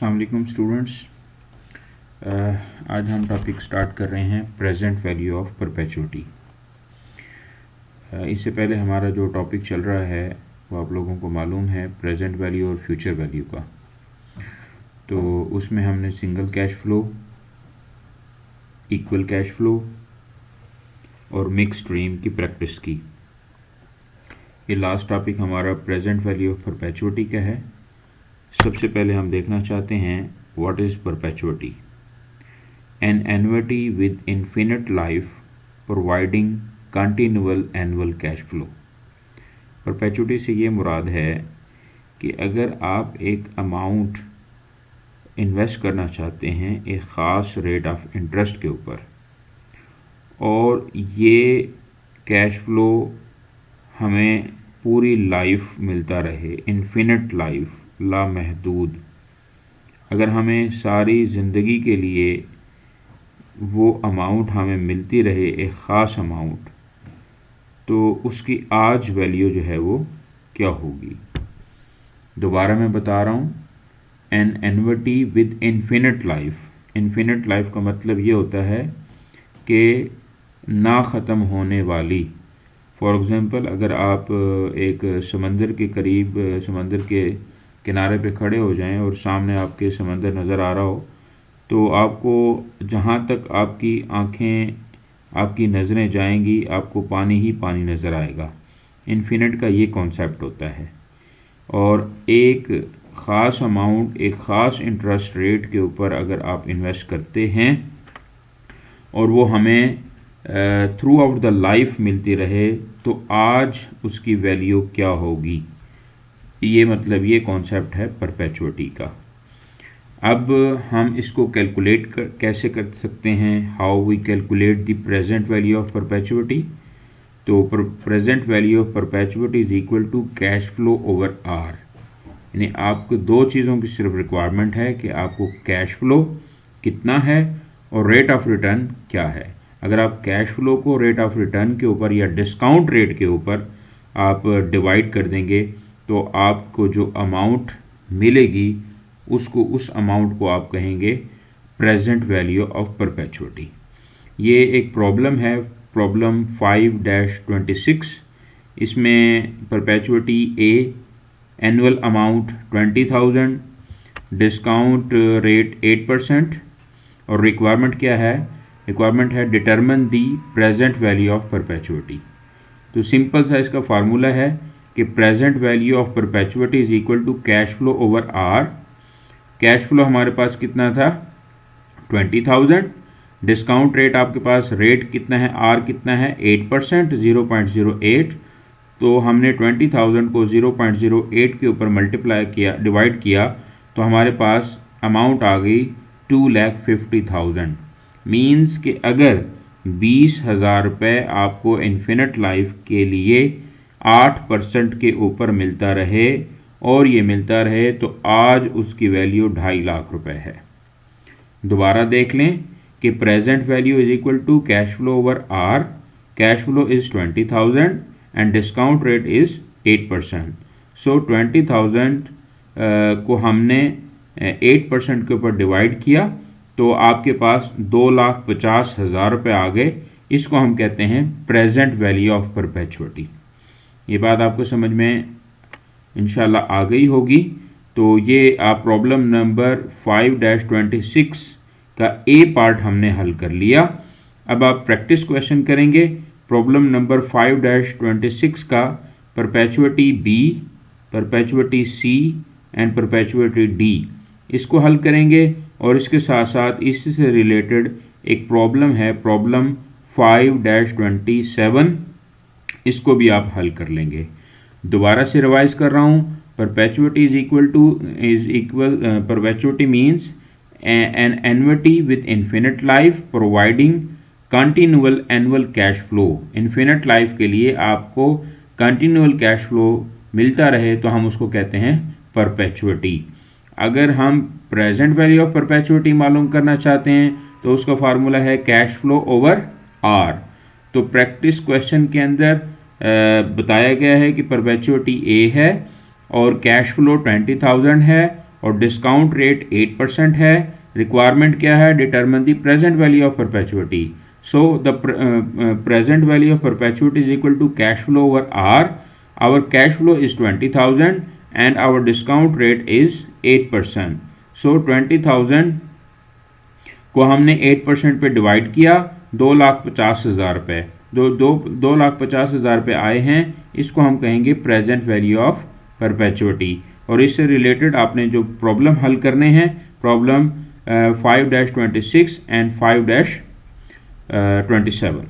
अस्सलाम वालेकुम स्टूडेंट्स। आज हम टॉपिक स्टार्ट कर रहे हैं प्रेजेंट वैल्यू ऑफ परपेचुइटी। इससे पहले हमारा जो टॉपिक चल रहा है वो आप लोगों को मालूम है प्रेजेंट वैल्यू और फ्यूचर वैल्यू का। तो उसमें हमने single cash flow, equal cash flow और मिक्स स्ट्रीम की प्रैक्टिस की। ये लास्ट टॉपिक हमारा प्रेजेंट वैल्यू ऑफ परपेचुइटी का है। सबसे पहले हम देखना चाहते हैं what is perpetuity. An annuity with infinite life providing continual annual cash flow। Perpetuity से ये मुराद है कि अगर आप एक अमाउंट इन्वेस्ट करना चाहते हैं एक ख़ास रेट ऑफ इंटरेस्ट के ऊपर और ये कैश फ्लो हमें पूरी लाइफ मिलता रहे, इन्फिनिट लाइफ, लामहदूद, अगर हमें सारी ज़िंदगी के लिए वो अमाउंट हमें मिलती रहे एक ख़ास अमाउंट, तो उसकी आज वैल्यू जो है वो क्या होगी। दोबारा मैं बता रहा हूँ, an annuity with infinite life. Infinite life का मतलब ये होता है कि ना ख़त्म होने वाली। फॉर एग्ज़ाम्पल, अगर आप एक समंदर के करीब, समंदर के किनारे पे खड़े हो जाएं और सामने आपके समंदर नज़र आ रहा हो, तो आपको जहाँ तक आपकी आँखें, आपकी नज़रें जाएंगी, आपको पानी ही पानी नज़र आएगा। इन्फिनिट का ये कॉन्सेप्ट होता है। और एक ख़ास अमाउंट, एक ख़ास इंटरेस्ट रेट के ऊपर अगर आप इन्वेस्ट करते हैं और वो हमें थ्रू आउट द लाइफ मिलती रहे, तो आज उसकी वैल्यू क्या होगी। ये मतलब ये कॉन्सेप्ट है परपेचुइटी का। अब हम इसको कैलकुलेट कैसे कर सकते हैं, how we calculate the present value of perpetuity. तो present value of perpetuity is equal to cash flow over R. यानी आपको दो चीज़ों की सिर्फ रिक्वायरमेंट है कि आपको कैश फ्लो कितना है और रेट ऑफ रिटर्न क्या है। अगर आप कैश फ्लो को रेट ऑफ रिटर्न के ऊपर या डिस्काउंट रेट के ऊपर आप डिवाइड कर देंगे, तो आपको जो अमाउंट मिलेगी उसको, उस अमाउंट को आप कहेंगे प्रेजेंट वैल्यू ऑफ परपेचुइटी। ये एक प्रॉब्लम है, प्रॉब्लम 5-26। इसमें perpetuity a, annual amount 20,000, discount rate 8% और रिक्वायरमेंट क्या है, रिक्वायरमेंट है determine the present value of perpetuity. तो सिंपल सा इसका फार्मूला है कि present value of perpetuity is equal to cash flow over r. Cash flow हमारे पास कितना था 20,000, डिस्काउंट रेट आपके पास रेट कितना है, आर कितना है 8%, 0.08। तो हमने 20,000 को 0.08 के ऊपर मल्टीप्लाई किया, डिवाइड किया, तो हमारे पास अमाउंट आ गई 2,50,000। मीन्स कि अगर 20,000 रुपये आपको इन्फिनिट लाइफ के लिए 8% के ऊपर मिलता रहे और ये मिलता रहे, तो आज उसकी वैल्यू 2.5 लाख रुपए है। दोबारा देख लें कि present value is equal to cash flow over r. Cash flow is 20,000 and discount rate is 8%। So 20,000 को हमने 8% के ऊपर डिवाइड किया, तो आपके पास 2,50,000 रुपये आ गए। इसको हम कहते हैं प्रेजेंट वैल्यू ऑफ परपेचुइटी। ये बात आपको समझ में इंशाल्लाह आ गई होगी। तो ये आप प्रॉब्लम नंबर 5-26 का ए पार्ट हमने हल कर लिया। अब आप प्रैक्टिस क्वेश्चन करेंगे प्रॉब्लम नंबर 5-26 का perpetuity b, perpetuity c and perpetuity d, इसको हल करेंगे। और इसके साथ साथ इससे रिलेटेड एक प्रॉब्लम है, प्रॉब्लम 5-27, इसको भी आप हल कर लेंगे। दोबारा से रिवाइज कर रहा हूँ, perpetuity is equal perpetuity means an annuity with infinite life providing continual annual cash flow. Infinite life के लिए आपको कंटिन्यूअल कैश फ्लो मिलता रहे, तो हम उसको कहते हैं परपेचुइटी। अगर हम प्रेजेंट वैल्यू ऑफ परपेचुइटी मालूम करना चाहते हैं, तो उसका फार्मूला है कैश फ्लो ओवर आर। तो प्रैक्टिस क्वेश्चन के अंदर बताया गया है कि परपेचुइटी ए है और कैश फ्लो 20,000 है और डिस्काउंट रेट 8% है। रिक्वायरमेंट क्या है? Determine the present value of perpetuity. So the present value of perpetuity is equal to cash flow over r. Our cash flow is 20,000 and our discount rate is 8%. So 20,000 को हमने 8% पे divide किया, 2,50,000 रुपये, 2,50,000 रुपये आए हैं। इसको हम कहेंगे प्रेजेंट वैल्यू ऑफ परपेचुइटी। और इससे रिलेटेड आपने जो प्रॉब्लम हल करने हैं, प्रॉब्लम 5-26 एंड 5-27।